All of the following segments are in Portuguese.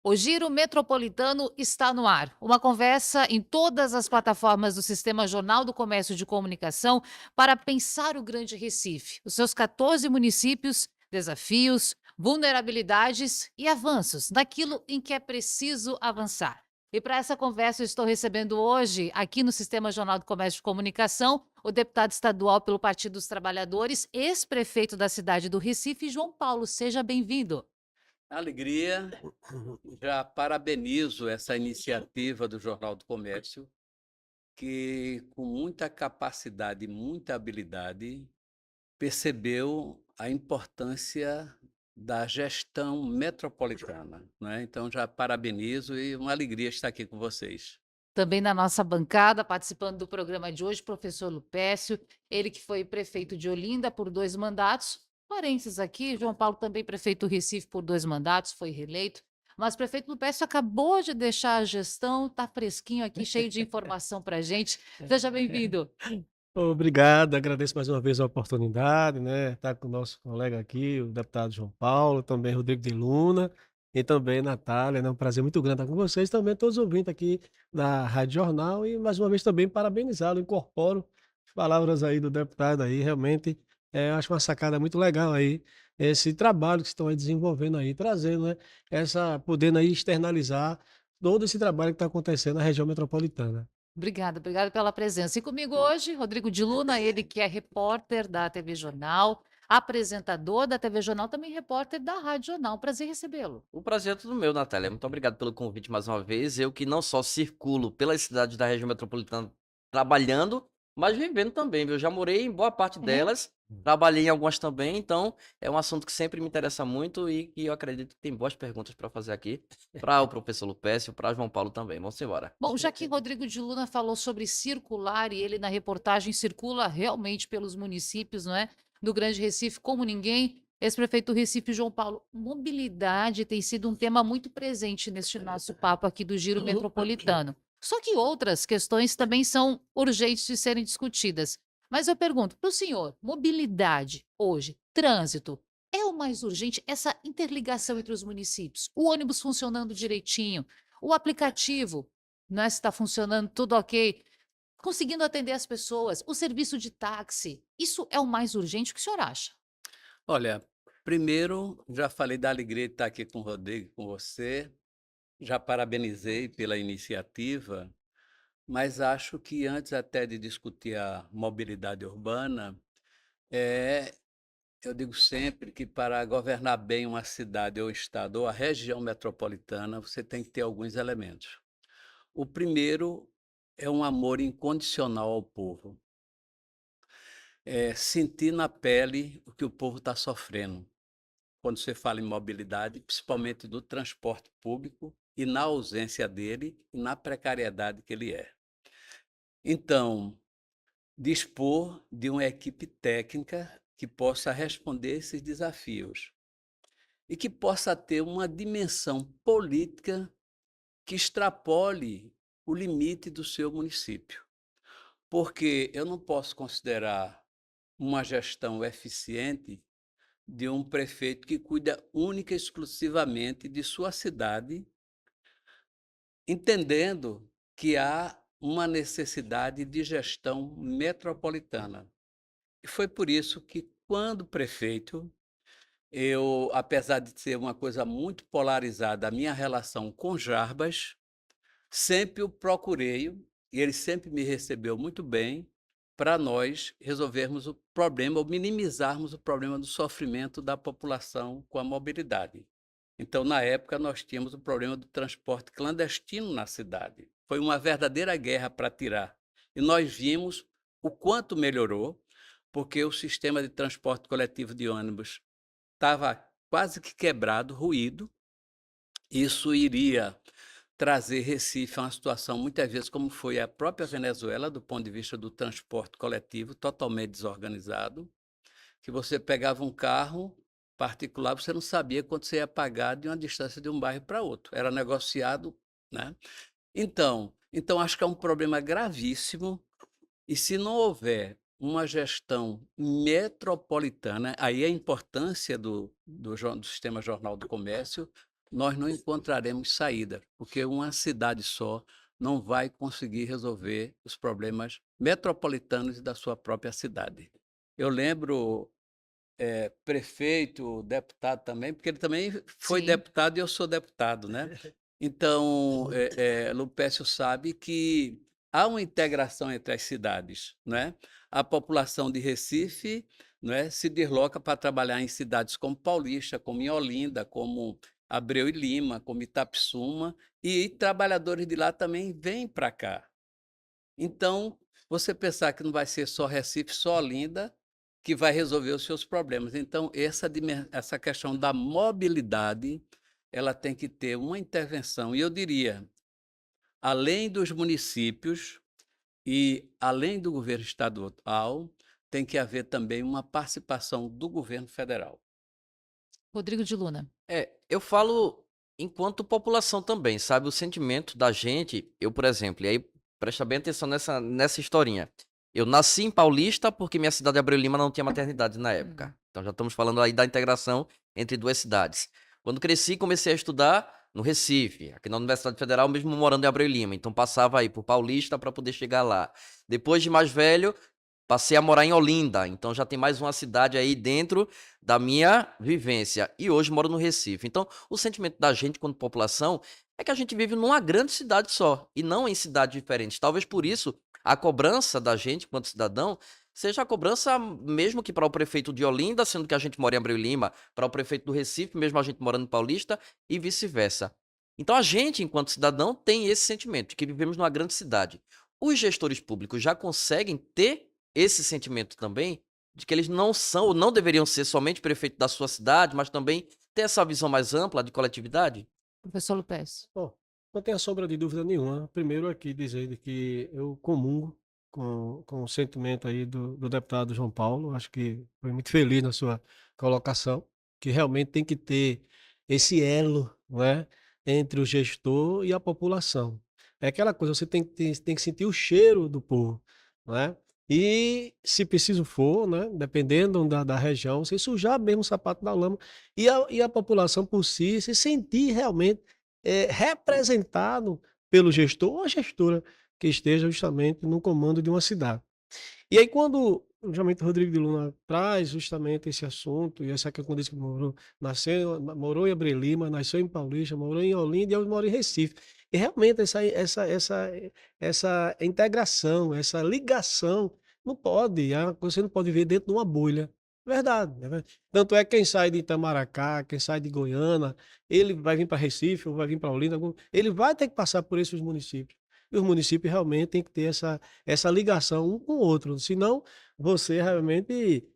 O Giro Metropolitano está no ar. Uma conversa em todas as plataformas do Sistema Jornal do Comércio de Comunicação para pensar o Grande Recife, os seus 14 municípios, desafios, vulnerabilidades e avanços naquilo em que é preciso avançar. E para essa conversa, eu estou recebendo hoje, aqui no Sistema Jornal do Comércio de Comunicação, o deputado estadual pelo Partido dos Trabalhadores, ex-prefeito da cidade do Recife, João Paulo. Seja bem-vindo. Alegria, já parabenizo essa iniciativa do Jornal do Comércio, que com muita capacidade e muita habilidade percebeu a importância da gestão metropolitana, né? Então já parabenizo e uma alegria estar aqui com vocês. Também na nossa bancada, participando do programa de hoje, professor Lupécio, ele que foi prefeito de Olinda por 2 mandatos. Parênteses aqui, João Paulo também prefeito do Recife por 2 mandatos, foi reeleito. Mas o prefeito Lupécio acabou de deixar a gestão, está fresquinho aqui, cheio de informação para gente. Seja bem-vindo. Obrigado, agradeço mais uma vez a oportunidade, né, estar com o nosso colega aqui, o deputado João Paulo, também Rodrigo de Luna e também Natália, né, um prazer muito grande estar com vocês, também todos os ouvintes aqui da Rádio Jornal e mais uma vez também parabenizá-lo, incorporo as palavras aí do deputado aí, realmente, eu acho uma sacada muito legal aí, esse trabalho que estão aí desenvolvendo aí, trazendo, né, podendo aí externalizar todo esse trabalho que está acontecendo na região metropolitana. Obrigada, obrigada pela presença. E comigo hoje, Rodrigo de Luna, ele que é repórter da TV Jornal, apresentador da TV Jornal, também repórter da Rádio Jornal. Prazer recebê-lo. O prazer é todo meu, Natália. Muito obrigado pelo convite mais uma vez. Eu que não só circulo pelas cidades da região metropolitana trabalhando, mas vivendo também, viu? Eu já morei em boa parte É? delas, trabalhei em algumas também, então é um assunto que sempre me interessa muito e que eu acredito que tem boas perguntas para fazer aqui para o professor Lupécio, para João Paulo também. Vamos embora. Bom, já que Rodrigo de Luna falou sobre circular e ele na reportagem circula realmente pelos municípios, não é? Do Grande Recife, como ninguém, ex-prefeito do Recife, João Paulo, mobilidade tem sido um tema muito presente neste nosso papo aqui do Giro Metropolitano. Só que outras questões também são urgentes de serem discutidas. Mas eu pergunto para o senhor, mobilidade hoje, trânsito, é o mais urgente essa interligação entre os municípios? O ônibus funcionando direitinho, o aplicativo, né, se está funcionando tudo ok, conseguindo atender as pessoas, o serviço de táxi, isso é o mais urgente, o que o senhor acha? Olha, primeiro, já falei da alegria de estar aqui com o Rodrigo, com você, já parabenizei pela iniciativa, mas acho que antes até de discutir a mobilidade urbana, é eu digo sempre que para governar bem uma cidade ou estado ou a região metropolitana, você tem que ter alguns elementos. O primeiro é um amor incondicional ao povo, é sentir na pele o que o povo está sofrendo. Quando você fala em mobilidade, principalmente do transporte público e na ausência dele e na precariedade que ele é. Então, dispor de uma equipe técnica que possa responder esses desafios e que possa ter uma dimensão política que extrapole o limite do seu município. Porque eu não posso considerar uma gestão eficiente de um prefeito que cuida única e exclusivamente de sua cidade, entendendo que há uma necessidade de gestão metropolitana. E foi por isso que, quando prefeito, eu, apesar de ser uma coisa muito polarizada, a minha relação com Jarbas, sempre o procurei e ele sempre me recebeu muito bem para nós resolvermos o problema ou minimizarmos o problema do sofrimento da população com a mobilidade. Então, na época, nós tínhamos o problema do transporte clandestino na cidade. Foi uma verdadeira guerra para tirar. E nós vimos o quanto melhorou, porque o sistema de transporte coletivo de ônibus estava quase que quebrado, ruído. Isso iria trazer Recife a uma situação, muitas vezes, como foi a própria Venezuela, do ponto de vista do transporte coletivo, totalmente desorganizado, que você pegava um carro particular, você não sabia quanto você ia pagar de uma distância de um bairro para outro. Era negociado, né? Então acho que é um problema gravíssimo e se não houver uma gestão metropolitana, aí a importância do sistema Jornal do Comércio, nós não encontraremos saída, porque uma cidade só não vai conseguir resolver os problemas metropolitanos da sua própria cidade. Eu lembro, prefeito, deputado também, porque ele também foi Sim. deputado e eu sou deputado, né. Então, Lupécio sabe que há uma integração entre as cidades, não é. A população de Recife, não é, se desloca para trabalhar em cidades como Paulista, como em Olinda, como Abreu e Lima, como Itapissuma, e trabalhadores de lá também vêm para cá. Então, você pensar que não vai ser só Recife, só Olinda, que vai resolver os seus problemas. Então, essa questão da mobilidade, ela tem que ter uma intervenção. E eu diria, além dos municípios e além do governo estadual, tem que haver também uma participação do governo federal. Rodrigo de Luna. Eu falo enquanto população também, sabe? O sentimento da gente, eu, por exemplo, e aí presta bem atenção nessa historinha. Eu nasci em Paulista porque minha cidade de Abreu Lima não tinha maternidade na época. Então já estamos falando aí da integração entre duas cidades. Quando cresci, comecei a estudar no Recife, aqui na Universidade Federal, mesmo morando em Abreu Lima. Então passava aí por Paulista para poder chegar lá. Depois de mais velho, passei a morar em Olinda, então já tem mais uma cidade aí dentro da minha vivência. E hoje moro no Recife. Então, o sentimento da gente, quanto população, é que a gente vive numa grande cidade só, e não em cidades diferentes. Talvez por isso a cobrança da gente, quanto cidadão, seja a cobrança mesmo que para o prefeito de Olinda, sendo que a gente mora em Abreu e Lima, para o prefeito do Recife, mesmo a gente morando em Paulista, e vice-versa. Então, a gente, enquanto cidadão, tem esse sentimento de que vivemos numa grande cidade. Os gestores públicos já conseguem ter esse sentimento também de que eles não são ou não deveriam ser somente prefeito da sua cidade, mas também ter essa visão mais ampla de coletividade? Professor Lupécio. Bom, não tenha sombra de dúvida nenhuma. Primeiro aqui dizer de que eu comungo com o sentimento aí do deputado João Paulo. Acho que foi muito feliz na sua colocação, que realmente tem que ter esse elo, não é, entre o gestor e a população. É aquela coisa, você tem que sentir o cheiro do povo, não é? E, se preciso for, né, dependendo da região, você sujar mesmo o sapato da lama e a população por si se sentir realmente representado pelo gestor ou a gestora que esteja justamente no comando de uma cidade. E aí quando justamente o Rodrigo de Luna traz justamente esse assunto, e essa questão disse que morou em Abreu Lima, nasceu em Paulista, morou em Olinda e hoje mora em Recife. E realmente essa integração, essa ligação, não pode, você não pode viver dentro de uma bolha. Verdade, é verdade. Tanto é que quem sai de Itamaracá, quem sai de Goiânia, ele vai vir para Recife ou vai vir para Olinda, ele vai ter que passar por esses municípios. E os municípios realmente têm que ter essa ligação um com o outro, senão você realmente,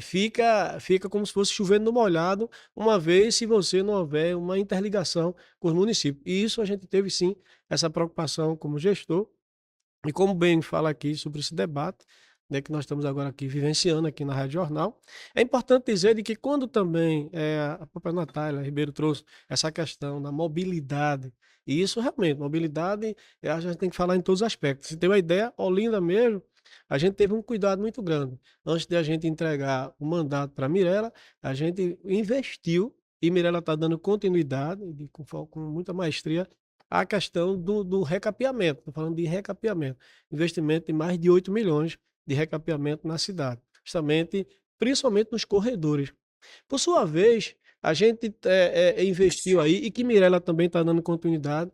fica como se fosse chovendo no molhado, uma vez se você não houver uma interligação com os municípios. E isso a gente teve sim, essa preocupação como gestor, e como bem fala aqui sobre esse debate, né, que nós estamos agora aqui vivenciando aqui na Rádio Jornal, é importante dizer de que quando também a própria Natália Ribeiro trouxe essa questão da mobilidade, e isso realmente, mobilidade, a gente tem que falar em todos os aspectos. Se tem uma ideia, Olinda mesmo, a gente teve um cuidado muito grande. Antes de a gente entregar o mandato para Mirella, a gente investiu, e Mirella está dando continuidade, com muita maestria, a questão do recapeamento. Estou falando de recapeamento. Investimento de mais de 8 milhões de recapeamento na cidade, justamente, principalmente nos corredores. Por sua vez, a gente investiu aí, e que Mirella também está dando continuidade,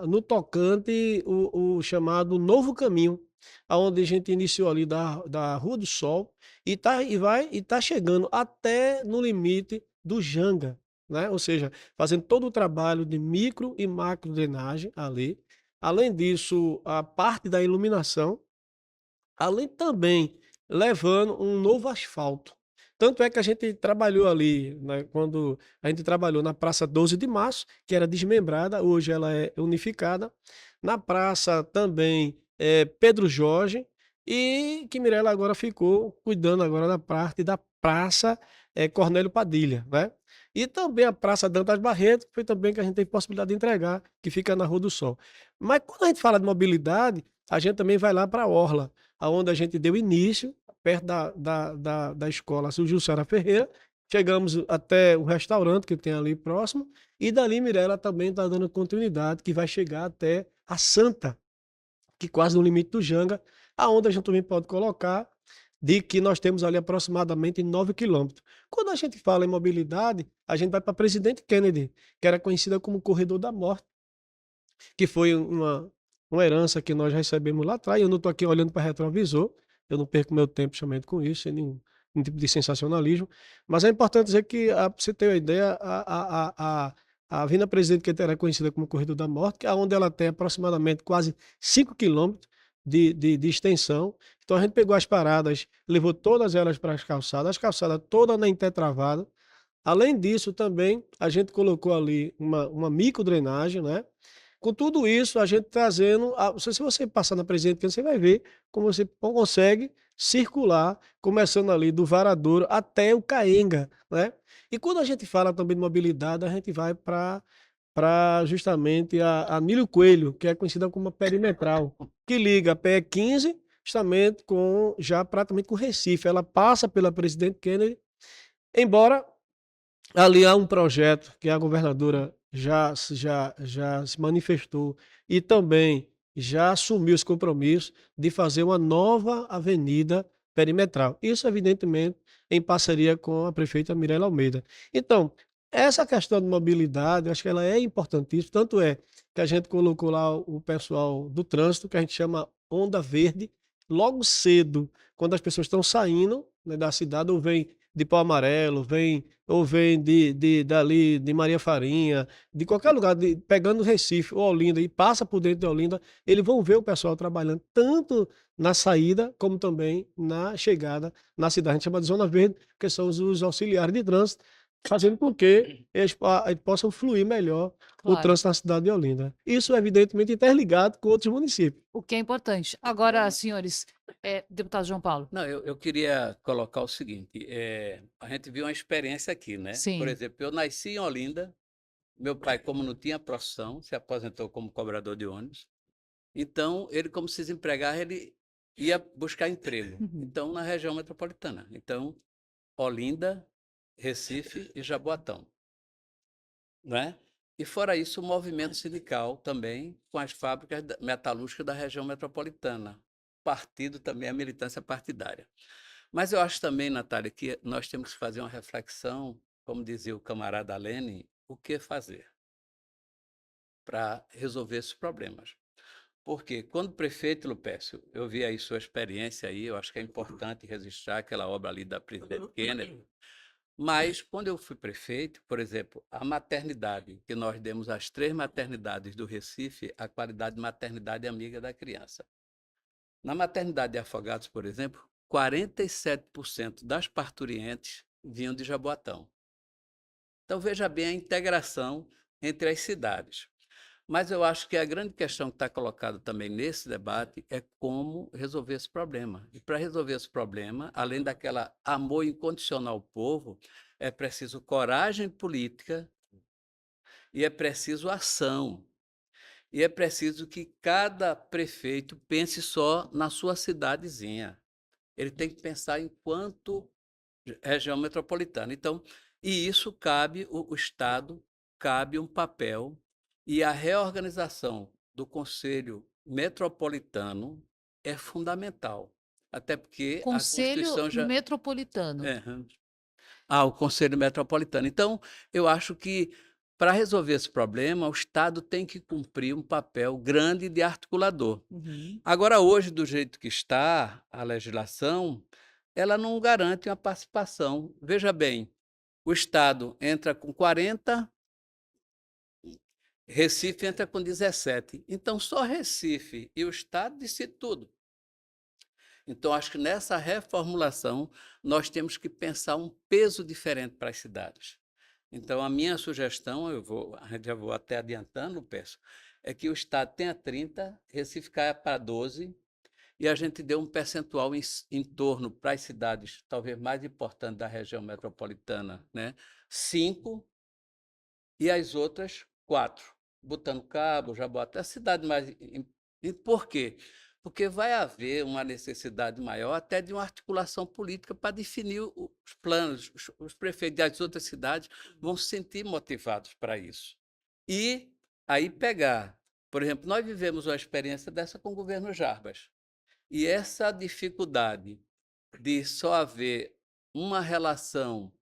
no tocante o chamado Novo Caminho, aonde a gente iniciou ali da Rua do Sol e tá chegando até no limite do Janga, né? Ou seja, fazendo todo o trabalho de micro e macro drenagem ali. Além disso, a parte da iluminação, além também levando um novo asfalto. Tanto é que a gente trabalhou ali, né, quando a gente trabalhou na Praça 12 de Março, que era desmembrada, hoje ela é unificada. Na praça também Pedro Jorge, e que Mirella agora ficou cuidando agora da parte da Praça Cornélio Padilha, né? E também a Praça Dantas Barreto, que foi também que a gente teve possibilidade de entregar, que fica na Rua do Sol. Mas quando a gente fala de mobilidade, a gente também vai lá para a Orla, aonde a gente deu início, perto da escola Gilcera Ferreira, chegamos até o restaurante que tem ali próximo, e dali Mirela também está dando continuidade, que vai chegar até a Santa, que quase no limite do Janga, aonde a gente também pode colocar de que nós temos ali aproximadamente 9 quilômetros. Quando a gente fala em mobilidade, a gente vai para Presidente Kennedy, que era conhecida como Corredor da Morte, que foi uma herança que nós recebemos lá atrás. Eu não estou aqui olhando para retrovisor, eu não perco meu tempo chamando com isso, sem nenhum tipo de sensacionalismo, mas é importante dizer que, para você ter uma ideia, a Avenida Presidente que era conhecida como Corredor da Morte, que é onde ela tem aproximadamente quase 5 quilômetros de extensão. Então a gente pegou as paradas, levou todas elas para as calçadas todas na intertravada. Além disso, também a gente colocou ali uma microdrenagem, né? Com tudo isso, a gente trazendo. Se você passar na Presidente Kennedy, você vai ver como você consegue circular, começando ali do Varadouro até o Caenga, né? E quando a gente fala também de mobilidade, a gente vai para justamente a Nílio Coelho, que é conhecida como a perimetral, que liga a PE 15 justamente com já praticamente com Recife. Ela passa pela Presidente Kennedy, embora ali há um projeto que a governadora já se manifestou e também já assumiu esse compromisso de fazer uma nova avenida perimetral. Isso, evidentemente, em parceria com a prefeita Mirella Almeida. Então, essa questão de mobilidade, eu acho que ela é importantíssima, tanto é que a gente colocou lá o pessoal do trânsito, que a gente chama Onda Verde, logo cedo, quando as pessoas estão saindo, né, da cidade, ou vem de Pau Amarelo, vem dali de Maria Farinha, de qualquer lugar, pegando Recife ou Olinda e passa por dentro de Olinda, eles vão ver o pessoal trabalhando tanto na saída como também na chegada na cidade. A gente chama de Zona Verde, que são os auxiliares de trânsito, fazendo com que eles possam fluir melhor o Claro. trânsito na cidade de Olinda. Isso, evidentemente, interligado com outros municípios. O que é importante. Agora, senhores, deputado João Paulo. Não, eu queria colocar o seguinte, a gente viu uma experiência aqui, né? Por Sim. exemplo, eu nasci em Olinda, meu pai, como não tinha profissão, se aposentou como cobrador de ônibus. Então, ele, como se desempregava, ele ia buscar emprego. Uhum. Então, na região metropolitana. Então, Olinda, Recife e Jaboatão, né? E fora isso, o movimento sindical também com as fábricas metalúrgicas da região metropolitana. Partido também, a militância partidária. Mas eu acho também, Natália, que nós temos que fazer uma reflexão, como dizia o camarada Lênin, o que fazer para resolver esses problemas. Porque quando prefeito, Lupécio, eu vi aí sua experiência aí, eu acho que é importante registrar aquela obra ali da Presidente Kennedy, mas quando eu fui prefeito, por exemplo, a maternidade, que nós demos às 3 maternidades do Recife, a qualidade de maternidade amiga da criança. Na maternidade de Afogados, por exemplo, 47% das parturientes vinham de Jaboatão. Então veja bem a integração entre as cidades. Mas eu acho que a grande questão que está colocada também nesse debate é como resolver esse problema. E para resolver esse problema, além daquela amor incondicional ao povo, é preciso coragem política e é preciso ação. E é preciso que cada prefeito pense só na sua cidadezinha. Ele tem que pensar enquanto região metropolitana. Então, e isso cabe, o Estado cabe um papel, e a reorganização do Conselho Metropolitano é fundamental, até porque a Conselho Constituição já. Metropolitano. É, o Conselho Metropolitano. Então, eu acho que para resolver esse problema, o Estado tem que cumprir um papel grande de articulador. Uhum. Agora, hoje, do jeito que está a legislação, ela não garante uma participação. Veja bem, o Estado entra com 40, Recife entra com 17. Então, só Recife e o Estado decidem tudo. Então, acho que nessa reformulação, nós temos que pensar um peso diferente para as cidades. Então, a minha sugestão, já vou até adiantando, peço, é que o Estado tenha 30, Recife caia para 12, e a gente dê um percentual em torno para as cidades, talvez mais importantes da região metropolitana, né? 5, e as outras 4. Botando Cabo, Jaboatão, a cidade mais. E por quê? porque vai haver uma necessidade maior até de uma articulação política para definir os planos. Os prefeitos das outras cidades vão se sentir motivados para isso. E aí pegar, por exemplo, nós vivemos uma experiência dessa com o governo Jarbas. E essa dificuldade de só haver uma relação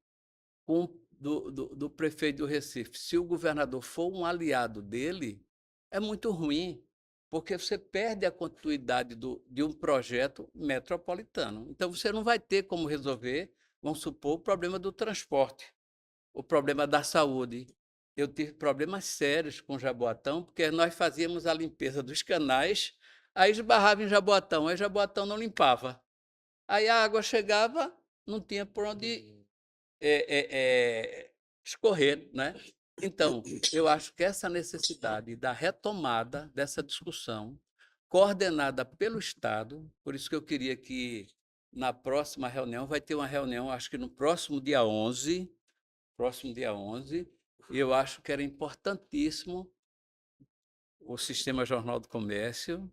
do prefeito do Recife, se o governador for um aliado dele, é muito ruim, porque você perde a continuidade de um projeto metropolitano. Então, você não vai ter como resolver, vamos supor, o problema do transporte, o problema da saúde. Eu tive problemas sérios com Jaboatão, porque nós fazíamos a limpeza dos canais, aí esbarrava em Jaboatão, aí Jaboatão não limpava. Aí a água chegava, não tinha por onde escorrer, né? Então, eu acho que essa necessidade da retomada dessa discussão, coordenada pelo Estado, por isso que eu queria que na próxima reunião, vai ter uma reunião, acho que no próximo dia 11, e eu acho que era importantíssimo o Sistema Jornal do Comércio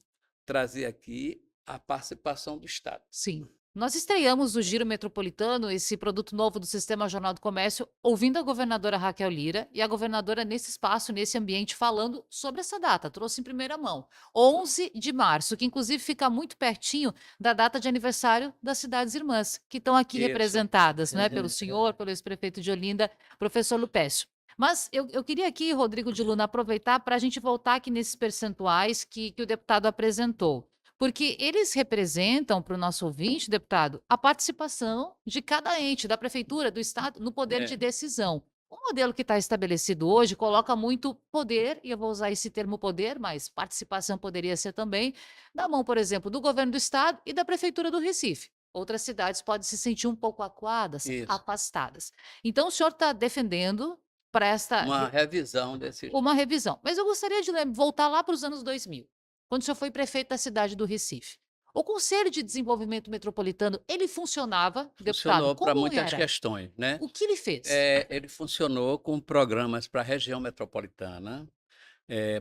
trazer aqui a participação do Estado. Sim. Nós estreamos o Giro Metropolitano, esse produto novo do Sistema Jornal do Comércio, ouvindo a governadora Raquel Lira e a governadora nesse espaço, nesse ambiente, falando sobre essa data. Trouxe em primeira mão. 11 de março, que inclusive fica muito pertinho da data de aniversário das cidades irmãs, que estão aqui Isso. representadas, né, pelo senhor, pelo ex-prefeito de Olinda, professor Lupécio. Mas eu queria aqui, Rodrigo de Luna, aproveitar para a gente voltar aqui nesses percentuais que o deputado apresentou. Porque eles representam para o nosso ouvinte, deputado, a participação de cada ente, da prefeitura, do Estado, no poder de decisão. O modelo que está estabelecido hoje coloca muito poder, e eu vou usar esse termo poder, mas participação poderia ser também, na mão, por exemplo, do governo do Estado e da prefeitura do Recife. Outras cidades podem se sentir um pouco acuadas, Isso. afastadas. Então, o senhor está defendendo para esta Uma revisão desse. uma revisão. Mas eu gostaria de voltar lá para os anos 2000, quando o senhor foi prefeito da cidade do Recife. O Conselho de Desenvolvimento Metropolitano, ele funcionava, deputado, Funcionou para como muitas era? questões, né? O que ele fez? Ele funcionou com programas para a região metropolitana.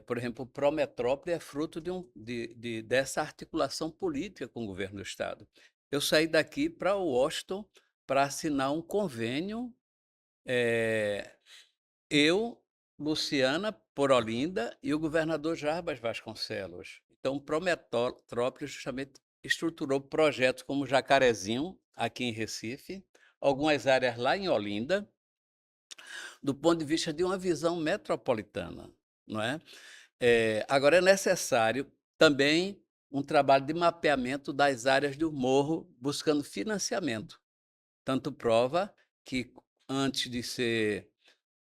Por exemplo, o Prometrópole é fruto dessa articulação política com o governo do Estado. Eu saí daqui para Washington para assinar um convênio, eu, Luciana, por Olinda, e o governador Jarbas Vasconcelos. Então, o Prometrópole justamente estruturou projetos como Jacarezinho, aqui em Recife, algumas áreas lá em Olinda, do ponto de vista de uma visão metropolitana, não é? Agora, é necessário também um trabalho de mapeamento das áreas do morro, buscando financiamento. Tanto prova que, antes de ser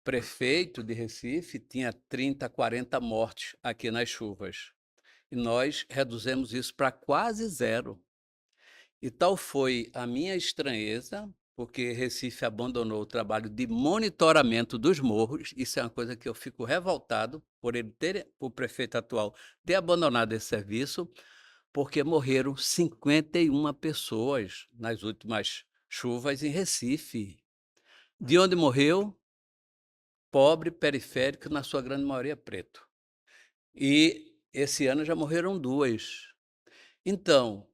prefeito de Recife, tinha 30, 40 mortes aqui nas chuvas. E nós reduzimos isso para quase zero. E tal foi a minha estranheza, porque Recife abandonou o trabalho de monitoramento dos morros. Isso é uma coisa que eu fico revoltado por o prefeito atual ter abandonado esse serviço, porque morreram 51 pessoas nas últimas chuvas em Recife. De onde morreu? Pobre, periférico, na sua grande maioria preto. E esse ano já morreram 2. Então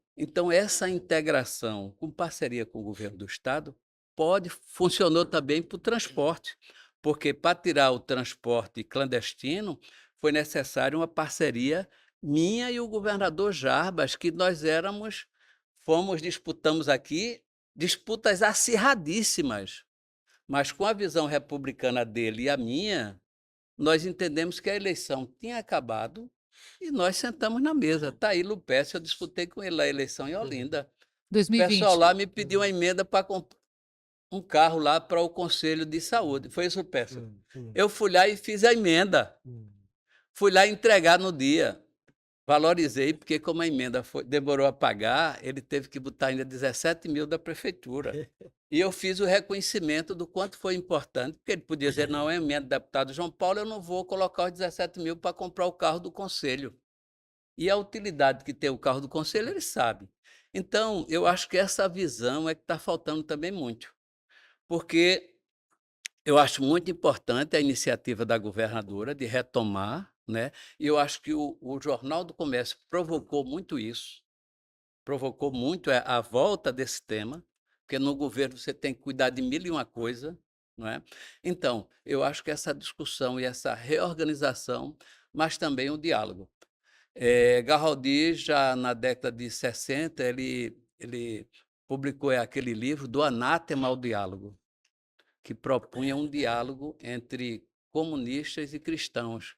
essa integração com parceria com o governo do Estado funcionou também para o transporte, porque para tirar o transporte clandestino foi necessário uma parceria minha e o governador Jarbas, que disputamos aqui disputas acirradíssimas, mas com a visão republicana dele e a minha, nós entendemos que a eleição tinha acabado e nós sentamos na mesa. Está aí Lupécio, eu disputei com ele a eleição em Olinda. O pessoal 2020. lá me pediu uma emenda para comprar um carro lá para o Conselho de Saúde. Foi isso, Lupécio. Eu fui lá e fiz a emenda. Fui lá entregar no dia. Valorizei, porque como a emenda demorou a pagar, ele teve que botar ainda 17 mil da prefeitura. E eu fiz o reconhecimento do quanto foi importante, porque ele podia dizer, não, é emenda do deputado João Paulo, eu não vou colocar os 17 mil para comprar o carro do Conselho. E a utilidade que tem o carro do Conselho, ele sabe. Então, eu acho que essa visão é que está faltando também muito. Porque eu acho muito importante a iniciativa da governadora de retomar, né? E eu acho que o Jornal do Comércio provocou muito isso. provocou muito a volta desse tema, porque no governo você tem que cuidar de mil e uma coisa, não é? Então, eu acho que essa discussão e essa reorganização, mas também o diálogo. Garraldi, já na década de 60, ele publicou aquele livro do Anátema ao Diálogo, que propunha um diálogo entre comunistas e cristãos,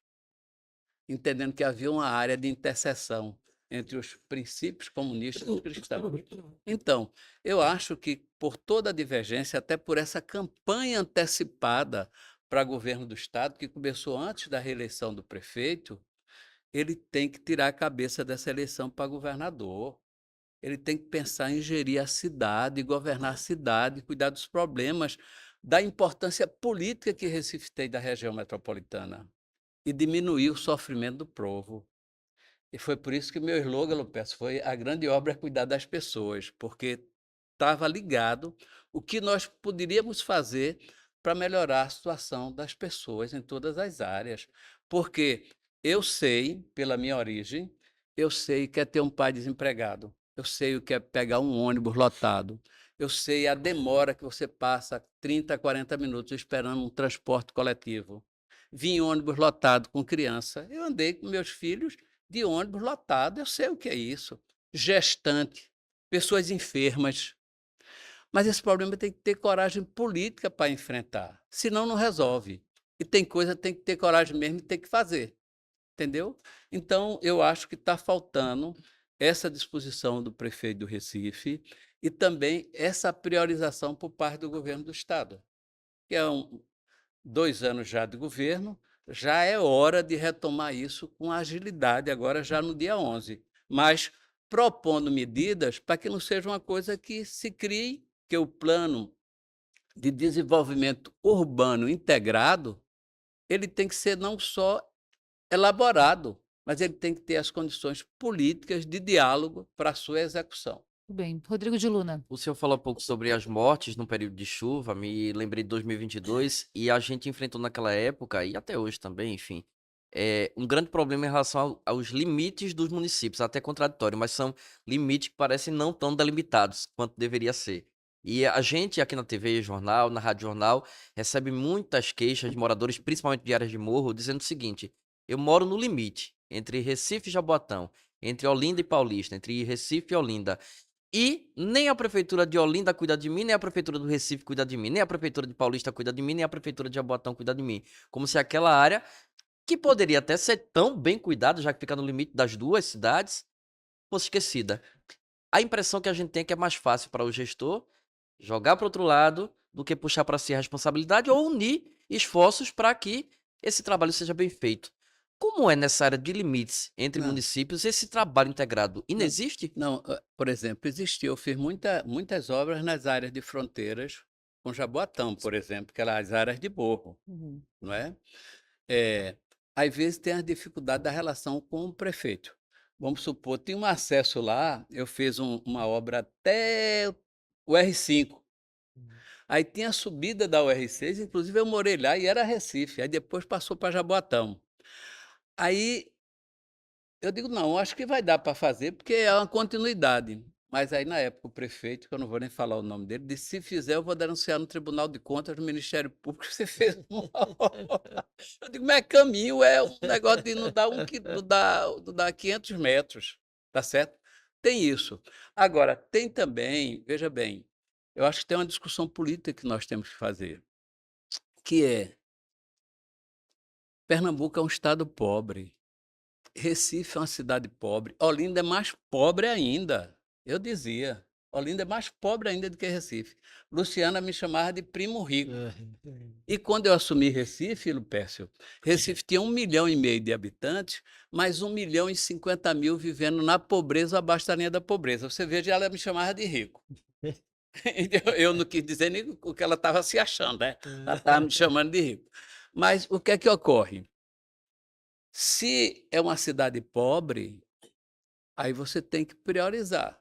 entendendo que havia uma área de interseção entre os princípios comunistas e cristãos. Então, eu acho que por toda a divergência, até por essa campanha antecipada para governo do Estado, que começou antes da reeleição do prefeito, ele tem que tirar a cabeça dessa eleição para governador. Ele tem que pensar em gerir a cidade, governar a cidade, cuidar dos problemas, da importância política que Recife tem da região metropolitana e diminuir o sofrimento do povo. E foi por isso que meu slogan, Lupes, foi a grande obra é cuidar das pessoas, porque estava ligado o que nós poderíamos fazer para melhorar a situação das pessoas em todas as áreas. Porque eu sei, pela minha origem, eu sei que é ter um pai desempregado, eu sei o que é pegar um ônibus lotado, eu sei a demora que você passa 30, 40 minutos esperando um transporte coletivo. Vim em ônibus lotado com criança, eu andei com meus filhos de ônibus lotado, eu sei o que é isso. Gestante, pessoas enfermas. Mas esse problema tem que ter coragem política para enfrentar, senão não resolve. E tem coisa que tem que ter coragem mesmo e tem que fazer, entendeu? Então, eu acho que está faltando essa disposição do prefeito do Recife e também essa priorização por parte do governo do Estado, que é 2 anos já de governo, já é hora de retomar isso com agilidade, agora já no dia 11, mas propondo medidas para que não seja uma coisa que se crie, que o plano de desenvolvimento urbano integrado, ele tem que ser não só elaborado, mas ele tem que ter as condições políticas de diálogo para a sua execução. Tudo bem. Rodrigo de Luna. O senhor falou um pouco sobre as mortes no período de chuva, me lembrei de 2022, e a gente enfrentou naquela época, e até hoje também, enfim, um grande problema em relação aos limites dos municípios, até contraditório, mas são limites que parecem não tão delimitados quanto deveria ser. E a gente aqui na TV Jornal, na Rádio Jornal, recebe muitas queixas de moradores, principalmente de áreas de morro, dizendo o seguinte: eu moro no limite entre Recife e Jaboatão, entre Olinda e Paulista, entre Recife e Olinda. E nem a prefeitura de Olinda cuida de mim, nem a prefeitura do Recife cuida de mim, nem a prefeitura de Paulista cuida de mim, nem a prefeitura de Jaboatão cuida de mim. Como se aquela área, que poderia até ser tão bem cuidada, já que fica no limite das duas cidades, fosse esquecida. A impressão que a gente tem é que é mais fácil para o gestor jogar para outro lado do que puxar para si a responsabilidade ou unir esforços para que esse trabalho seja bem feito. Como é nessa área de limites entre Não, municípios esse trabalho integrado? não, Inexiste? não, por exemplo, existiu, eu fiz muitas obras nas áreas de fronteiras com Jaboatão, por exemplo, que eram as áreas de morro, Uhum. não é? Às vezes tem a dificuldade da relação com o prefeito. Vamos supor, tinha um acesso lá, eu fiz uma obra até o R5. Aí tinha a subida da UR6, inclusive eu morei lá e era Recife, aí depois passou para Jaboatão. Aí eu digo, não, acho que vai dar para fazer, porque é uma continuidade. Mas aí, na época, o prefeito, que eu não vou nem falar o nome dele, disse: se fizer, eu vou denunciar no Tribunal de Contas, no Ministério Público, que você fez uma obra. Eu digo, mas é caminho, é um negócio de não dar, não dar 500 metros, tá certo? Tem isso. Agora, tem também, veja bem, eu acho que tem uma discussão política que nós temos que fazer, que é, Pernambuco é um estado pobre. Recife é uma cidade pobre. Olinda é mais pobre ainda. Eu dizia. Olinda é mais pobre ainda do que Recife. Luciana me chamava de primo rico. E quando eu assumi Recife, Lupécio, Recife tinha 1,5 milhão de habitantes, mas 1,050 mil vivendo na pobreza, abaixo da linha da pobreza. Você veja, ela me chamava de rico. Eu não quis dizer nem o que ela estava se achando, né? Ela estava me chamando de rico. Mas o que é que ocorre? Se é uma cidade pobre, aí você tem que priorizar.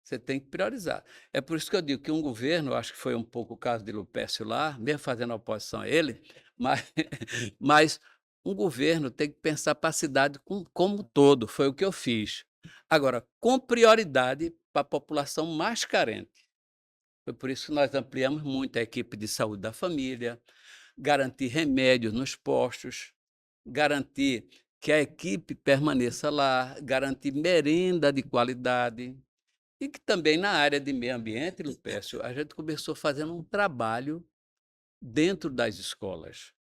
Você tem que priorizar. É por isso que eu digo que um governo, acho que foi um pouco o caso de Lupécio lá, mesmo fazendo oposição a ele, mas, mas um governo tem que pensar para a cidade como um todo. Foi o que eu fiz. Agora, com prioridade para a população mais carente. Foi por isso que nós ampliamos muito a equipe de saúde da família, garantir remédios nos postos, garantir que a equipe permaneça lá, garantir merenda de qualidade. E que também na área de meio ambiente, Lupécio, a gente começou fazendo um trabalho dentro das escolas.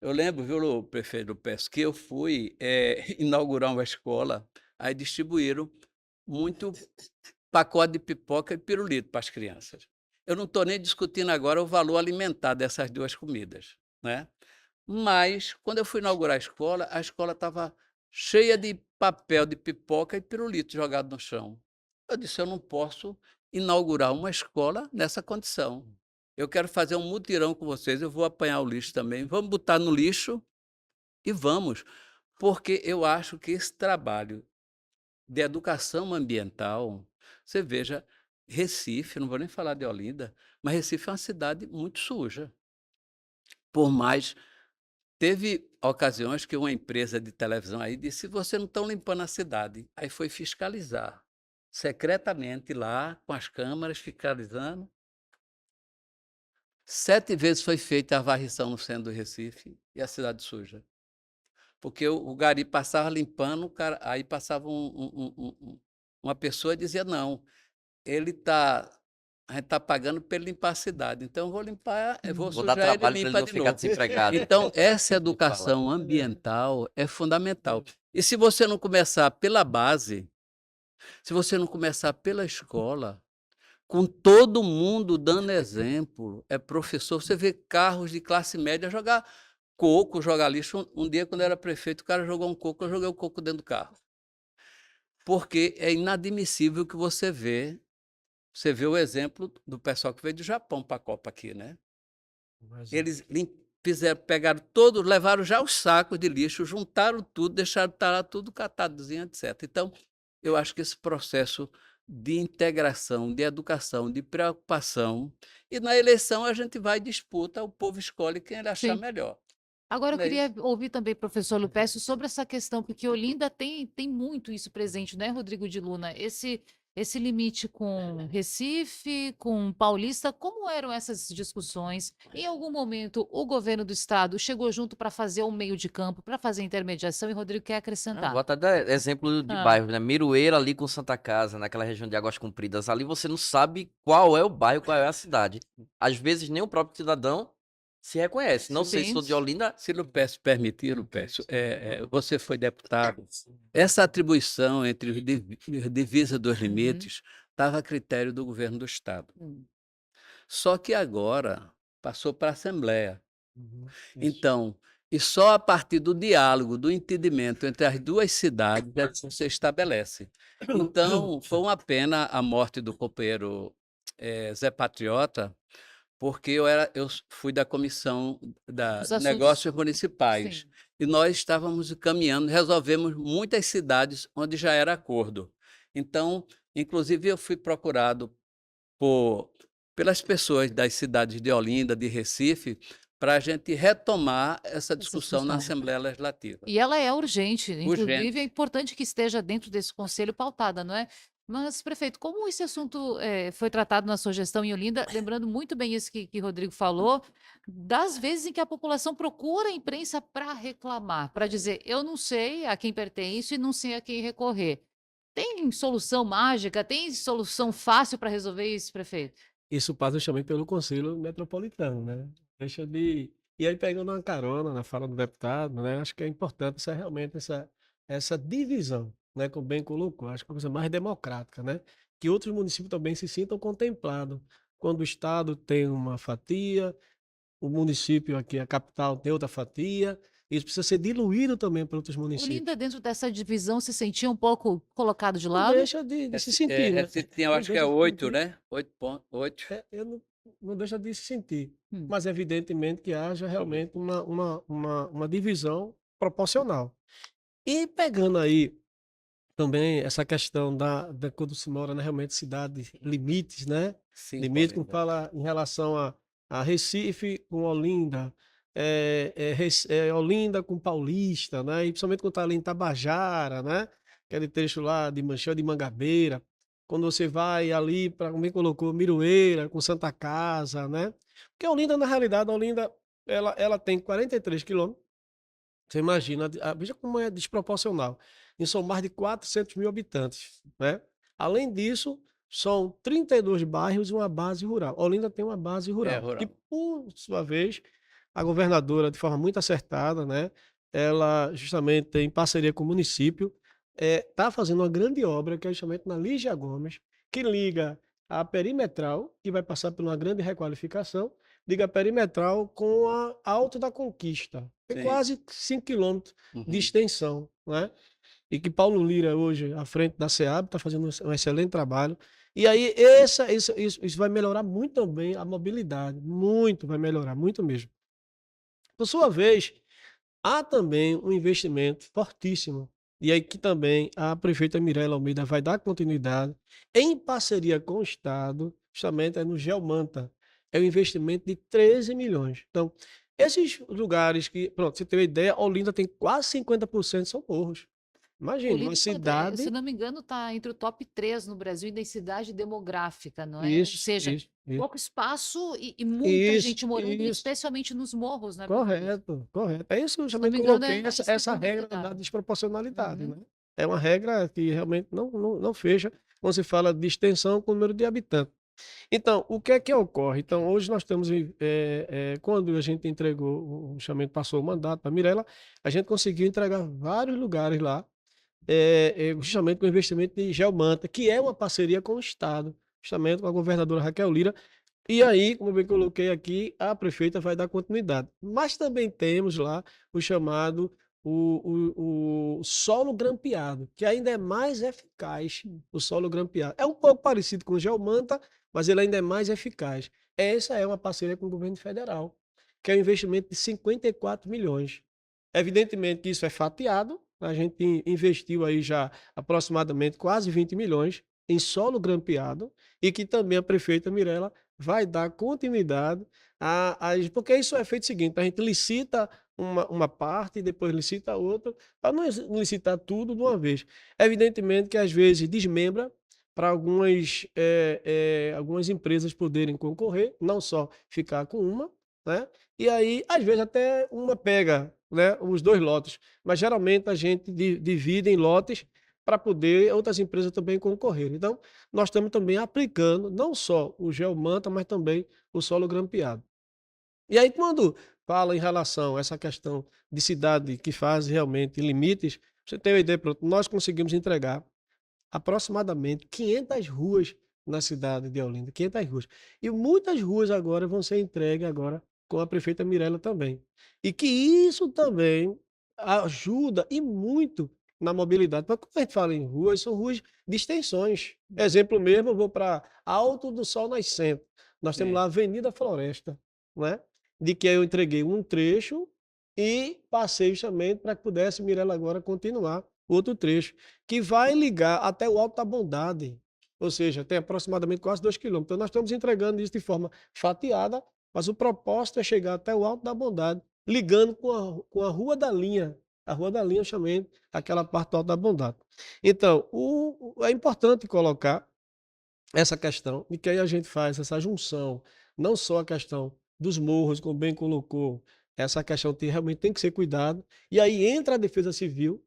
Eu lembro, viu, prefeito Lupécio, que eu fui inaugurar uma escola, aí distribuíram muito pacote de pipoca e pirulito para as crianças. Eu não estou nem discutindo agora o valor alimentar dessas duas comidas, né? Mas, quando eu fui inaugurar a escola estava cheia de papel de pipoca e pirulito jogado no chão. Eu disse: "Eu não posso inaugurar uma escola nessa condição. Eu quero fazer um mutirão com vocês, eu vou apanhar o lixo também, vamos botar no lixo e vamos", porque eu acho que esse trabalho de educação ambiental, você veja, Recife, não vou nem falar de Olinda, mas Recife é uma cidade muito suja. Por mais Teve ocasiões que uma empresa de televisão aí disse: "Vocês não estão limpando a cidade". Aí foi fiscalizar, secretamente lá, com as câmeras, fiscalizando. 7 vezes foi feita a varrição no centro do Recife e a cidade suja. Porque o gari passava limpando, o cara aí passava uma pessoa e dizia: "Não, ele tá a gente está pagando para ele limpar a cidade, então eu vou limpar, eu vou Vou dar sujar ele e trabalho para ele limpa não de ficar novo". desempregado. Então, essa Ele fala. educação ambiental é fundamental. E se você não começar pela base, se você não começar pela escola, com todo mundo dando exemplo, é professor, você vê carros de classe média jogar coco, jogar lixo. Um dia, quando eu era prefeito, o cara jogou um coco, eu joguei o coco dentro do carro. Porque é inadmissível que você vê o exemplo do pessoal que veio do Japão para a Copa aqui, né? Imagina. Eles pegaram todos, levaram já os sacos de lixo, juntaram tudo, deixaram estar lá tudo catadozinho, etc. Então, eu acho que esse processo de integração, de educação, de preocupação, e na eleição a gente vai e disputa, o povo escolhe quem ele achar Sim. melhor, Agora eu não é queria isso? ouvir também professor Lupécio sobre essa questão, porque Olinda tem muito isso presente, né, Rodrigo de Luna? Esse limite com Recife, com Paulista, como eram essas discussões? Em algum momento o governo do estado chegou junto para fazer um meio de campo, para fazer intermediação, e Rodrigo quer Vou acrescentar. até dar exemplo de Hã. bairros, né? Miroeira ali com Santa Casa, naquela região de Águas Compridas. Ali você não sabe qual é o bairro, qual é a cidade. Às vezes nem o próprio cidadão se reconhece. Não sei se Sim. sou de Olinda. Se Lupécio permitir, Lupécio, você foi deputado, essa atribuição entre os divisa dos Uhum. limites estava a critério do governo do estado. Hum. Só que agora passou para a Assembleia. Uhum. Isso. Então, e só a partir do diálogo, do entendimento entre as duas cidades é que você estabelece. Então, foi uma pena a morte do companheiro Zé Patriota, porque eu fui da comissão Os de assuntos. negócios municipais Sim. e nós estávamos caminhando, resolvemos muitas cidades onde já era acordo. Então, inclusive, eu fui procurado por pelas pessoas das cidades de Olinda, de Recife, para a gente retomar essa Essa discussão na discussão. Assembleia Legislativa. E ela é urgente, inclusive é Urgente. importante que esteja dentro desse conselho pautada, não é? Mas, prefeito, como esse assunto foi tratado na sua gestão em Olinda, lembrando muito bem isso que Rodrigo falou, das vezes em que a população procura a imprensa para reclamar, para dizer, eu não sei a quem pertence e não sei a quem recorrer. Tem solução mágica, tem solução fácil para resolver isso, prefeito? Isso passa justamente pelo Conselho Metropolitano, né? Deixa de. E aí, pegando uma carona na fala do deputado, né? Acho que é importante realmente essa divisão, né? Como bem colocou, acho que é uma coisa mais democrática, né? Que outros municípios também se sintam contemplados. Quando o Estado tem uma fatia, o município aqui, a capital, tem outra fatia, isso precisa ser diluído também para outros Olinda, municípios. dentro dessa divisão, se sentia um pouco colocado de Não lado? deixa de se Recife, sentir, né? Recife tem, eu Não acho que é deixa de se 8, sentir. né? 8 pontos. Eu não deixa de se sentir, Hum. mas evidentemente que haja realmente uma divisão proporcional. E pegando aí também essa questão da quando se mora, né, realmente cidade limites, né? Cinco Limite, como Olinda. fala em relação a Recife com Olinda, Olinda com Paulista, né? E principalmente quando está ali em Tabajara, né? aquele trecho lá de Manchão de Mangabeira, quando você vai ali para, como bem colocou, Miroeira, com Santa Casa, né? Porque a Olinda, na realidade, a Olinda, ela tem 43 quilômetros. Você imagina, veja como é desproporcional. E são mais de 400 mil habitantes, né? Além disso, são 32 bairros e uma base rural. Olinda tem uma base É rural. E, rural. por sua vez, a governadora, de forma muito acertada, né? Ela, justamente em parceria com o município, está fazendo uma grande obra, que é justamente na Lígia Gomes, que liga a perimetral, que vai passar por uma grande requalificação, liga a perimetral com a Alto da Conquista. Tem Sim. quase 5 quilômetros de Uhum. extensão, né? E que Paulo Lira, hoje, à frente da SEAB, está fazendo um excelente trabalho. E aí, isso vai melhorar muito também a mobilidade. Muito, vai melhorar, muito mesmo. Por sua vez, há também um investimento fortíssimo. E aí que também a prefeita Mirella Almeida vai dar continuidade em parceria com o Estado, justamente é no Geomanta. É um investimento de 13 milhões. Então, esses lugares que, pronto, você tem uma ideia, Olinda tem quase 50% são morros. Imagine, uma Olinda, se cidade. não me engano, está entre o top 3 no Brasil em densidade demográfica, não é? Ou Isso, seja, isso, isso, pouco espaço e muita isso, gente morando, isso. especialmente nos morros, né, Patrícia? Correto, correto. É isso que eu Se não também me engano, coloquei, é essa regra da especificado. desproporcionalidade, Uhum. né? É uma regra que realmente não fecha quando se fala de extensão com o número de habitantes. Então, o que é que ocorre? Então, hoje nós estamos, quando a gente entregou, o chamamento passou o mandato para a Mirella, a gente conseguiu entregar vários lugares lá, justamente com o investimento de Geomanta, que é uma parceria com o Estado, justamente com a governadora Raquel Lira, e aí, como eu bem coloquei aqui, a prefeita vai dar continuidade. Mas também temos lá o chamado o solo grampeado, que ainda é mais eficaz, o solo grampeado. É um pouco parecido com o geomanta, mas ele ainda é mais eficaz. Essa é uma parceria com o governo federal, que é um investimento de 54 milhões. Evidentemente que isso é fatiado, a gente investiu aí já aproximadamente quase 20 milhões em solo grampeado, e que também a prefeita Mirella vai dar continuidade porque isso é feito o seguinte, a gente licita uma parte e depois licita a outra, para não licitar tudo de uma vez. Evidentemente que às vezes desmembra para algumas empresas poderem concorrer, não só ficar com uma, né? E aí, às vezes, até uma pega, né, os dois lotes. Mas geralmente a gente divide em lotes para poder outras empresas também concorrerem. Então, nós estamos também aplicando não só o geomanta, mas também o solo grampeado. E aí, quando fala em relação a essa questão de cidade que faz realmente limites, você tem uma ideia, pronto, nós conseguimos entregar aproximadamente 500 ruas na cidade de Olinda, 500 ruas. E muitas ruas agora vão ser entregues agora com a prefeita Mirella também. E que isso também ajuda e muito na mobilidade. Porque quando a gente fala em ruas, são ruas de extensões. Exemplo mesmo, eu vou para Alto do Sol Nascente. Nós temos lá Sim. a Avenida Floresta, né? De que eu entreguei um trecho e passei justamente para que pudesse Mirella agora continuar outro trecho que vai ligar até o Alto da Bondade, ou seja, tem aproximadamente quase 2 quilômetros. Então, nós estamos entregando isso de forma fatiada, mas o propósito é chegar até o Alto da Bondade, ligando com a Rua da Linha. A Rua da Linha, chamei aquela parte do Alto da Bondade. Então, é importante colocar essa questão de que aí a gente faz essa junção, não só a questão dos morros, como bem colocou, essa questão realmente tem que ser cuidado, e aí entra a defesa civil,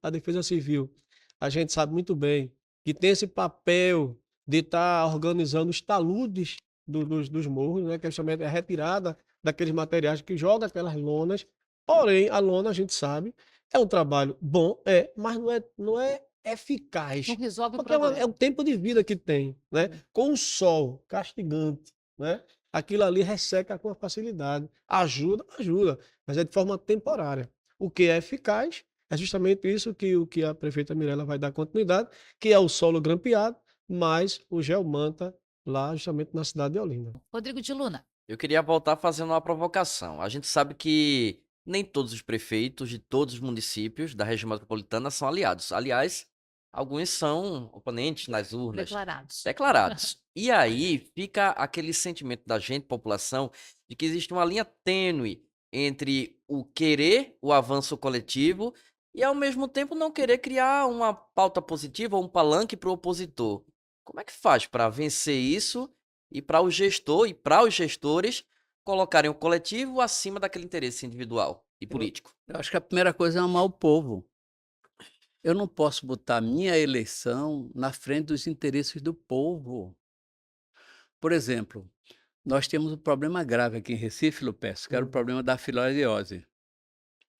a gente sabe muito bem que tem esse papel de estar organizando os taludes dos morros, né, que é justamente a retirada daqueles materiais que jogam aquelas lonas, porém, a lona, a gente sabe, é um trabalho bom, mas não é Não eficaz, resolve o porque é o problema. tempo de vida que tem, né? Com o sol castigante, né? Aquilo ali resseca com facilidade. Ajuda, ajuda, mas é de forma temporária. O que é eficaz é justamente isso que o que a prefeita Mirella vai dar continuidade, que é o solo grampeado, mais o geomanta lá justamente na cidade de Olinda. Rodrigo de Luna. Eu queria voltar fazendo uma provocação. A gente sabe que nem todos os prefeitos de todos os municípios da região metropolitana são aliados. Aliás, alguns são oponentes nas urnas, Declarados. declarados. E aí fica aquele sentimento da gente, população, de que existe uma linha tênue entre o querer o avanço coletivo e ao mesmo tempo não querer criar uma pauta positiva ou um palanque para o opositor. Como é que faz para vencer isso e para o gestor e para os gestores colocarem o coletivo acima daquele interesse individual e Eu político? eu acho que a primeira coisa é amar o povo. Eu não posso botar a minha eleição na frente dos interesses do povo. Por exemplo, nós temos um problema grave aqui em Recife, Lupécio, que era o Uhum. problema da filariose.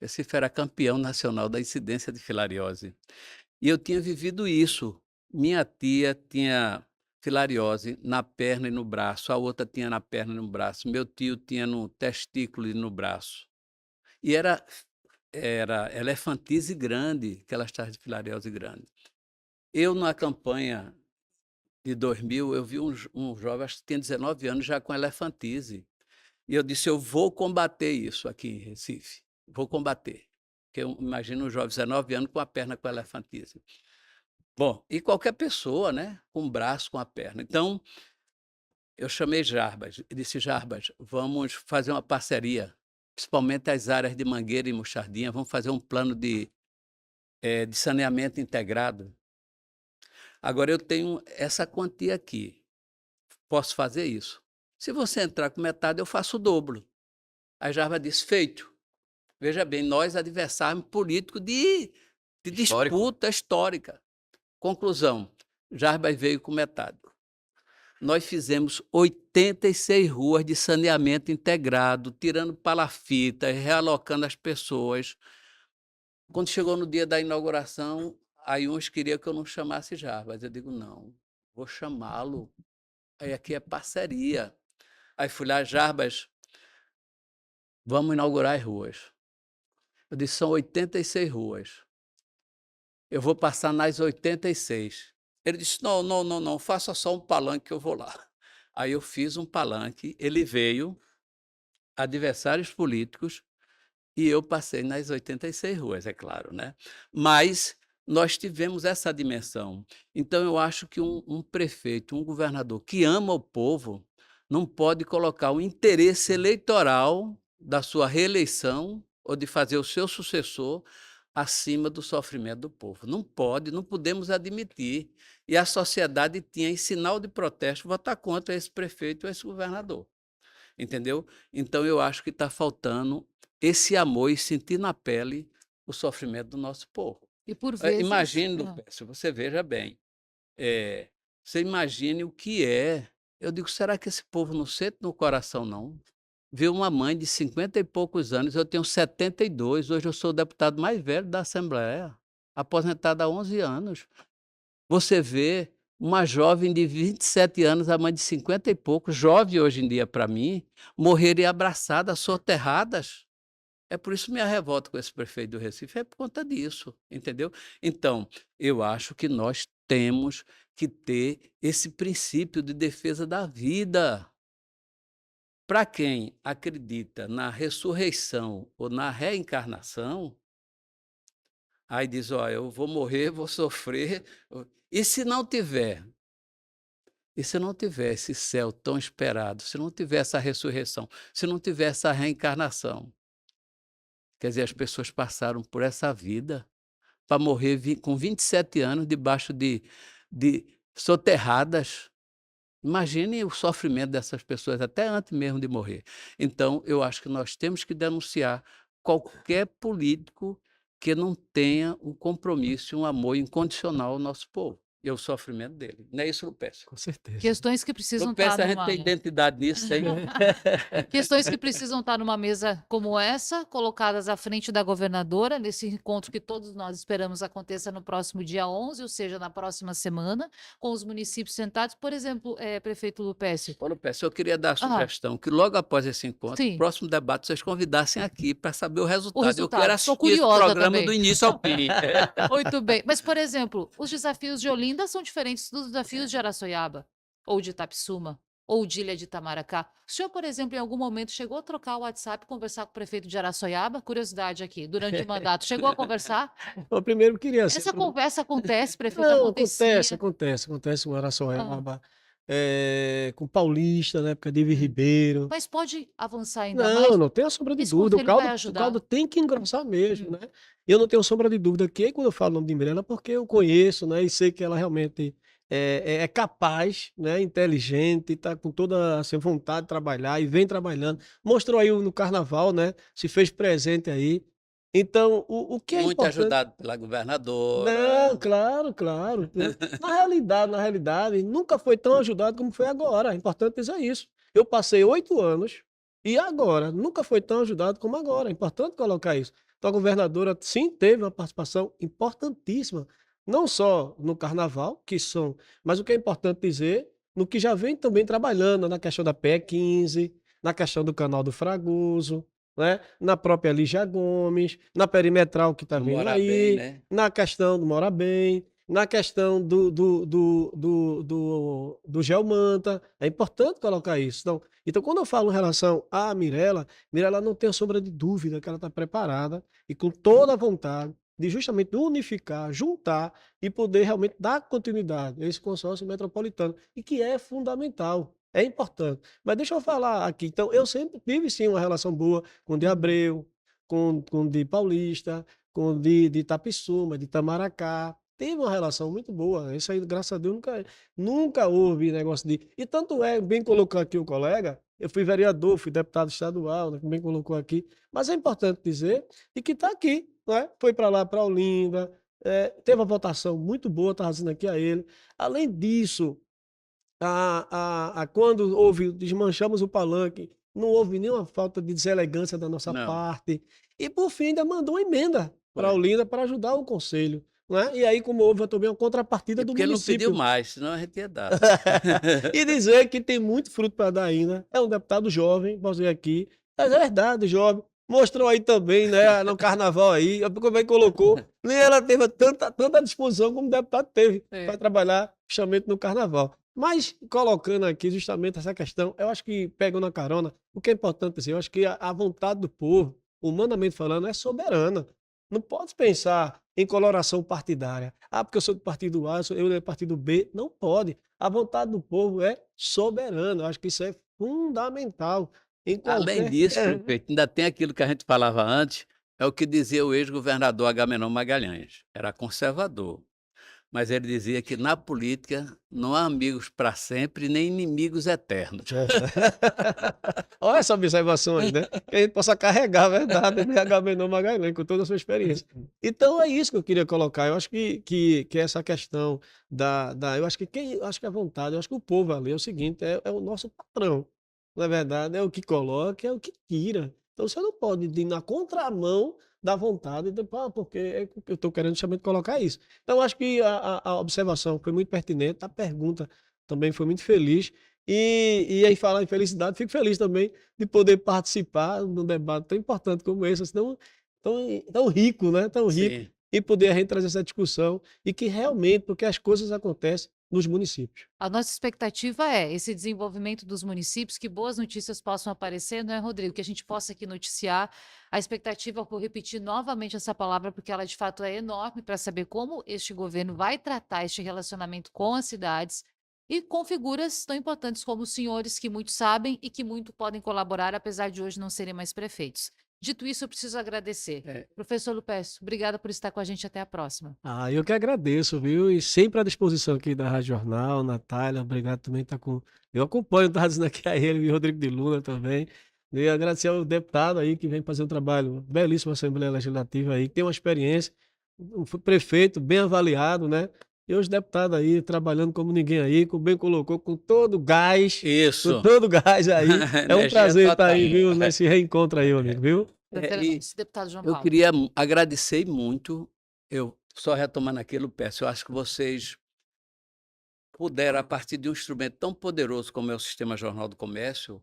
Recife era campeão nacional da incidência de filariose. E eu tinha vivido isso. Minha tia tinha filariose na perna e no braço, a outra tinha na perna e no braço, meu tio tinha no testículo e no braço. E era elefantise grande, aquelas taxas de filariose grande. Eu, na campanha de 2000, eu vi um jovem, acho que tinha 19 anos, já com elefantise. E eu disse: "Eu vou combater isso aqui em Recife, vou combater". Porque eu imagino um jovem de 19 anos com a perna com elefantise. Bom, e qualquer pessoa, né, com o braço, com a perna. Então, eu chamei Jarbas e disse: "Jarbas, vamos fazer uma parceria, principalmente as áreas de Mangueira e Mostardinha, vamos fazer um plano de saneamento integrado. Agora eu tenho essa quantia aqui, posso fazer isso. Se você entrar com metade, eu faço o dobro". Aí Jarbas disse: "Feito". Veja bem, nós adversários políticos de Histórico. disputa histórica. Conclusão, Jarbas veio com metade. Nós fizemos 86 ruas de saneamento integrado, tirando palafita, realocando as pessoas. Quando chegou no dia da inauguração, aí uns queriam que eu não chamasse Jarbas. Eu digo: "Não, vou chamá-lo. Aí aqui é parceria". Aí fui lá: "Jarbas, vamos inaugurar as ruas". Eu disse: "São 86 ruas. Eu vou passar nas 86". Ele disse: "Não, não, não, não, faça só um palanque que eu vou lá". Aí eu fiz um palanque, ele veio, adversários políticos, e eu passei nas 86 ruas, é claro, né. Mas nós tivemos essa dimensão. Então eu acho que um prefeito, um governador que ama o povo, não pode colocar o interesse eleitoral da sua reeleição ou de fazer o seu sucessor acima do sofrimento do povo. Não pode, não podemos admitir. E a sociedade tinha, em sinal de protesto, votar contra esse prefeito ou esse governador. Entendeu? Então eu acho que está faltando esse amor e sentir na pele o sofrimento do nosso povo. E por vezes Imagine, Lupécio, você veja bem, eh, você imagine o que é. Eu digo: "Será que esse povo não sente no coração não?". Ver uma mãe de 50 e poucos anos, eu tenho 72, hoje eu sou o deputado mais velho da Assembleia, aposentado há 11 anos. Você vê uma jovem de 27 anos, a mãe de 50 e poucos, jovem hoje em dia para mim, morrerem abraçadas, soterradas. É por isso minha revolta com esse prefeito do Recife, é por conta disso, entendeu? Então, eu acho que nós temos que ter esse princípio de defesa da vida. Para quem acredita na ressurreição ou na reencarnação, aí diz: "Ó, eu vou morrer, vou sofrer", e se não tiver? E se não tiver esse céu tão esperado, se não tiver essa ressurreição, se não tiver essa reencarnação, quer dizer, as pessoas passaram por essa vida para morrer com 27 anos debaixo de soterradas. Imagine o sofrimento dessas pessoas até antes mesmo de morrer. Então, eu acho que nós temos que denunciar qualquer político que não tenha um compromisso e um amor incondicional ao nosso povo e ao sofrimento dele. Não é isso, Lupécio? Com certeza. questões que precisam estar Lupécio, a gente numa tem identidade nisso, hein? questões que precisam estar numa mesa como essa, colocadas à frente da governadora, nesse encontro que todos nós esperamos aconteça no próximo dia 11, ou seja, na próxima semana, com os municípios sentados. Por exemplo, prefeito Lupécio. Ô, Lupécio, eu queria dar a Ah, sugestão que logo após esse encontro, o sim, próximo debate, vocês convidassem aqui para saber o o resultado. Eu quero resultado. Estou assistir esse curiosa programa do também. início ao fim. Muito bem. Mas, por exemplo, os desafios de Olinda são diferentes dos desafios de Araçoiaba, ou de Itapissuma, ou de Ilha de Itamaracá. O senhor, por exemplo, em algum momento chegou a trocar o WhatsApp, conversar com o prefeito de Araçoiaba? Curiosidade aqui, durante o mandato, chegou a conversar? Eu primeiro queria Essa sempre conversa acontece, prefeito, não, acontece, acontecia. acontece, acontece com Ah, Araçoiaba. com Paulista, na época de Ivo Ribeiro. Mas pode avançar ainda Não, mais? não tenho sombra de Esse dúvida. conselho vai O ajudar. caldo tem que engrossar mesmo, Hum. né? E eu não tenho sombra de dúvida que quando eu falo o nome de Mirella, porque eu conheço, né? E sei que ela realmente é capaz, né? Inteligente, está com toda assim, vontade de trabalhar e vem trabalhando. Mostrou aí no carnaval, né? Se fez presente aí. Então, o que é Muito importante. ajudado pela Não, governadora. claro, claro. Né? Na realidade, nunca foi tão ajudado como foi agora. É importante dizer isso. Eu passei 8 anos e agora nunca foi tão ajudado como agora. É importante colocar isso. Então, a governadora, sim, teve uma participação importantíssima, não só no carnaval, mas o que é importante dizer, no que já vem também trabalhando na questão da PE 15, na questão do canal do Fragoso, né? Na própria Lígia Gomes, na perimetral que está Do vindo Morar Bem, aí, né? na questão do Mora Bem, na questão do Geomanta. É importante colocar isso. Então, quando eu falo em relação à Mirella não tem sombra de dúvida que ela está preparada e com toda a vontade de justamente unificar, juntar e poder realmente dar continuidade a esse consórcio metropolitano, e que é fundamental, é importante. Mas deixa eu falar aqui. Então, eu sempre tive sim uma relação boa com o de Abreu, com o de Paulista, com o de Itapissuma, de Itamaracá. Teve uma relação muito boa. Isso aí, graças a Deus, nunca houve negócio de. E tanto é, bem colocou aqui o colega, eu fui vereador, fui deputado estadual, né, como bem colocou aqui. Mas é importante dizer de que está aqui, né? Foi para lá, para Olinda, teve uma votação muito boa, estava dizendo aqui a ele. Além disso, quando houve, desmanchamos o palanque, não houve nenhuma falta de deselegância da nossa Não, parte. E, por fim, ainda mandou uma emenda para foi. Olinda para ajudar o conselho. Né? E aí, como houve também uma contrapartida E do porque ele não pediu município. mais, senão a gente ia dar. E dizer que tem muito fruto para dar ainda. É um deputado jovem, posso dizer aqui. Mas é verdade, jovem. Mostrou aí também, né, no carnaval aí, como é que colocou. Nem ela teve tanta disposição como o deputado teve para É. trabalhar justamente no carnaval. Mas colocando aqui justamente essa questão, eu acho que pegando a carona, o que é importante dizer, eu acho que a vontade do povo, humanamente falando, é soberana. Não pode pensar em coloração partidária. Ah, porque eu sou do partido A, eu do partido B. Não pode. A vontade do povo é soberana. Eu acho que isso é fundamental em Além qualquer. disso, prefeito, ainda tem aquilo que a gente falava antes, é o que dizia o ex-governador Agamenon Magalhães. Era conservador, mas ele dizia que na política não há amigos para sempre, nem inimigos eternos. Olha essa observação aí, né? Que a gente possa carregar a verdade de Agamenon Magalhães com toda a sua experiência. Então é isso que eu queria colocar. Eu acho que essa questão eu acho que acho que a vontade, eu acho que o povo ali é o seguinte, é o nosso patrão. Na verdade, é o que coloca, é o que tira. Então você não pode ir na contramão da vontade, porque eu estou querendo justamente colocar isso. Então, eu acho que a observação foi muito pertinente, a pergunta também foi muito feliz. E aí, falar em felicidade, fico feliz também de poder participar de um debate tão importante como esse, assim, tão rico, né? Tão rico, Sim. e poder a gente trazer essa discussão e que realmente, porque as coisas acontecem nos municípios. A nossa expectativa é esse desenvolvimento dos municípios, que boas notícias possam aparecer, não é, Rodrigo? Que a gente possa aqui noticiar. A expectativa, vou repetir novamente essa palavra, porque ela de fato é enorme, para saber como este governo vai tratar este relacionamento com as cidades e com figuras tão importantes como os senhores, que muito sabem e que muito podem colaborar, apesar de hoje não serem mais prefeitos. Dito isso, eu preciso agradecer. É, Professor Lupécio, obrigada por estar com a gente. Até a próxima. Eu que agradeço, viu? E sempre à disposição aqui da Rádio Jornal, Natália, obrigado também tá com. Eu acompanho, tá dizendo aqui a ele, e Rodrigo de Luna também. E agradecer ao deputado aí que vem fazer um trabalho belíssimo na Assembleia Legislativa aí, que tem uma experiência, prefeito bem avaliado, né? E os deputados aí trabalhando como ninguém aí, como bem colocou, com isso. todo gás aí. É um Energia prazer estar total. aí, viu? Nesse reencontro aí, meu amigo, viu? E Deputado João eu Paulo. queria agradecer muito. Eu só retomando aquilo, peço, eu acho que vocês puderam, a partir de um instrumento tão poderoso como é o Sistema Jornal do Comércio,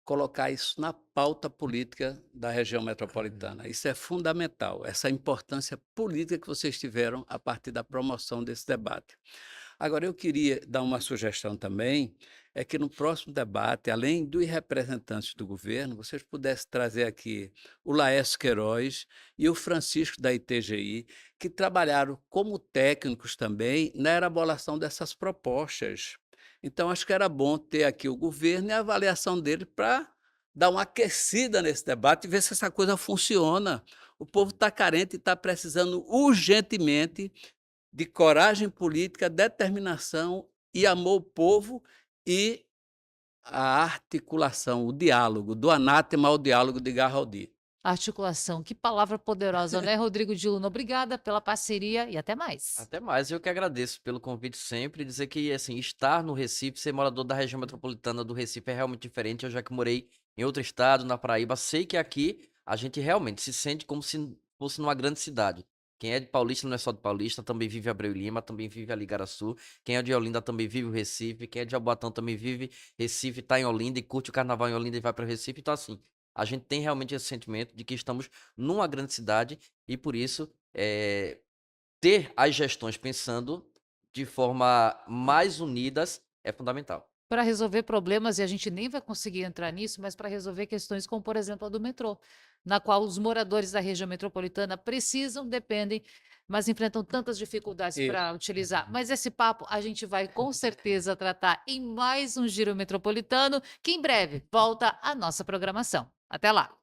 colocar isso na pauta política da região metropolitana. Isso é fundamental, essa importância política que vocês tiveram a partir da promoção desse debate. Agora, eu queria dar uma sugestão também, é que no próximo debate, além dos representantes do governo, vocês pudessem trazer aqui o Laércio Queiroz e o Francisco da ITGI, que trabalharam como técnicos também na elaboração dessas propostas. Então acho que era bom ter aqui o governo e a avaliação dele para dar uma aquecida nesse debate e ver se essa coisa funciona. O povo está carente e está precisando urgentemente de coragem política, determinação e amor ao povo e a articulação, o diálogo, do anátema ao diálogo de Garraldi. Articulação, que palavra poderosa, né, Rodrigo de Luna? Obrigada pela parceria e até mais. Até mais, eu que agradeço pelo convite sempre, dizer que, assim, estar no Recife, ser morador da região metropolitana do Recife é realmente diferente, eu já que morei em outro estado, na Paraíba, sei que aqui a gente realmente se sente como se fosse numa grande cidade. Quem é de Paulista não é só de Paulista, também vive Abreu e Lima, também vive ali Igaraçu. Quem é de Olinda também vive o Recife. Quem é de Jaboatão também vive Recife, tá em Olinda e curte o carnaval em Olinda e vai para o Recife. Então, assim, a gente tem realmente esse sentimento de que estamos numa grande cidade e por isso ter as gestões pensando de forma mais unidas é fundamental. Para resolver problemas, e a gente nem vai conseguir entrar nisso, mas para resolver questões como, por exemplo, a do metrô, na qual os moradores da região metropolitana precisam, dependem, mas enfrentam tantas dificuldades Isso. para utilizar. Mas esse papo a gente vai com certeza tratar em mais um Giro Metropolitano, que em breve volta à nossa programação. Até lá!